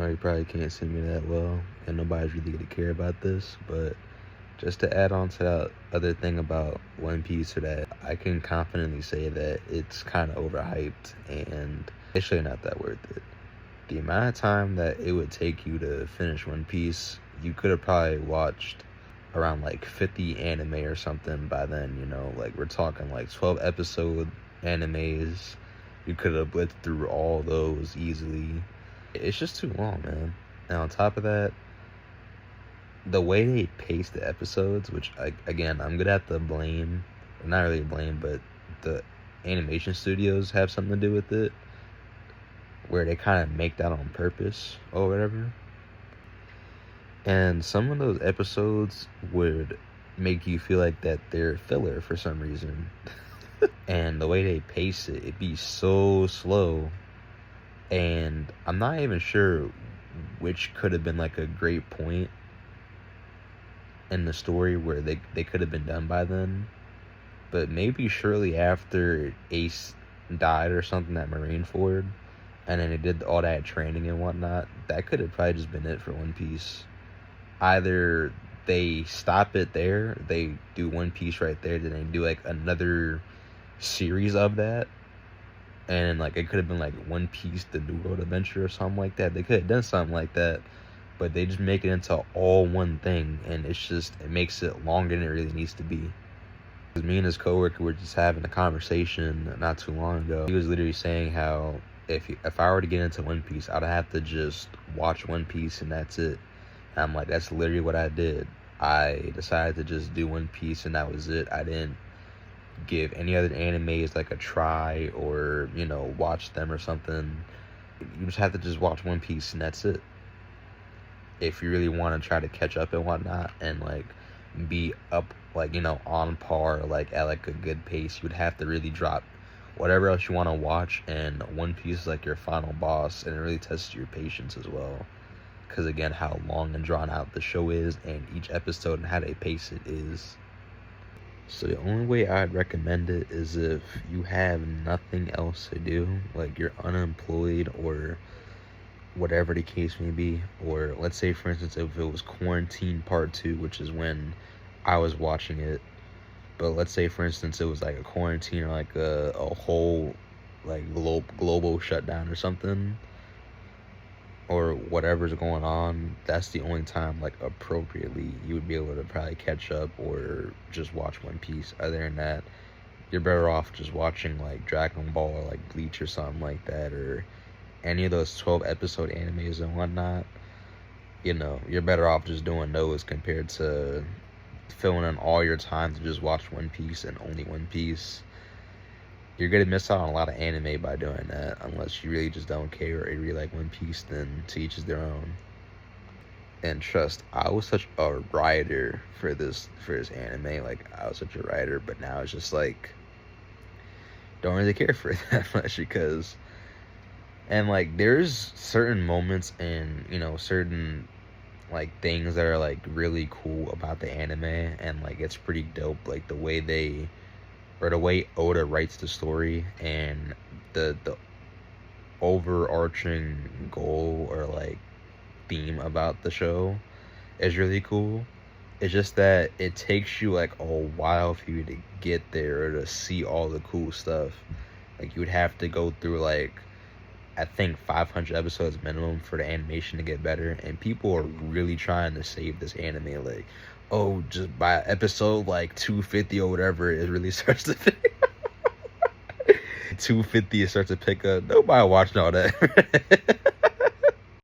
know you probably can't see me that well, and nobody's really gonna care about this, but just to add on to that other thing about One Piece, or that I can confidently say that it's kind of overhyped and it's really not that worth it. The amount of time that it would take you to finish One Piece, you could have probably watched around like 50 anime or something by then, like we're talking like 12 episode animes. You could have blitzed through all those easily. It's just too long, man. And on top of that, the way they pace the episodes, which again, I'm gonna have to blame, or not really blame, but the animation studios have something to do with it, where they kind of make that on purpose or whatever. And some of those episodes would make you feel like that they're filler for some reason. And the way they pace it, it'd be so slow. And I'm not even sure which could have been like a great point in the story where they could have been done by then. But maybe shortly after Ace died or something at Marineford, and then they did all that training and whatnot, that could have probably just been it for One Piece. Either they stop it there, they do One Piece right there, then they do like another series of that, and like it could have been like One Piece The New World Adventure or something like that. They could have done something like that, but they just make it into all one thing, and it makes it longer than it really needs to be. Because me and his coworker were just having a conversation not too long ago. He was literally saying how if I were to get into One Piece, I'd have to just watch One Piece and that's it. And I'm like, that's literally what I did. I decided to just do One Piece and that was it. I didn't give any other animes like a try or, watch them or something. You just have to just watch One Piece and that's it. If you really want to try to catch up and whatnot and like be up like, on par, like at like a good pace, you would have to really drop whatever else you want to watch, and One Piece is like your final boss, and it really tests your patience as well. Because again, how long and drawn out the show is, and each episode and how they pace it is. So the only way I'd recommend it is if you have nothing else to do, like you're unemployed or whatever the case may be. Or let's say, for instance, if it was Quarantine Part 2, which is when I was watching it. But let's say, for instance, it was like a quarantine or like a whole like global shutdown or something, or whatever's going on. That's the only time, like appropriately, you would be able to probably catch up or just watch One Piece. Other than that, you're better off just watching like Dragon Ball or like Bleach or something like that, or any of those 12 episode animes and whatnot. You're better off just doing those compared to filling in all your time to just watch One Piece and only One Piece. You're gonna miss out on a lot of anime by doing that, unless you really just don't care or you really like One Piece. Then to each is their own. And trust, I was such a writer for this anime. Like, I was such a writer, but now it's just like don't really care for it that much, because and like there's certain moments and certain like things that are like really cool about the anime, and like it's pretty dope, like the way Oda writes the story, and the overarching goal or like theme about the show is really cool. It's just that it takes you like a while for you to get there or to see all the cool stuff. Like you would have to go through like I think 500 episodes minimum for the animation to get better, and people are really trying to save this anime. Like, oh, just by episode like 250 or whatever, it really starts to 250 it starts to pick up. Nobody watching all that.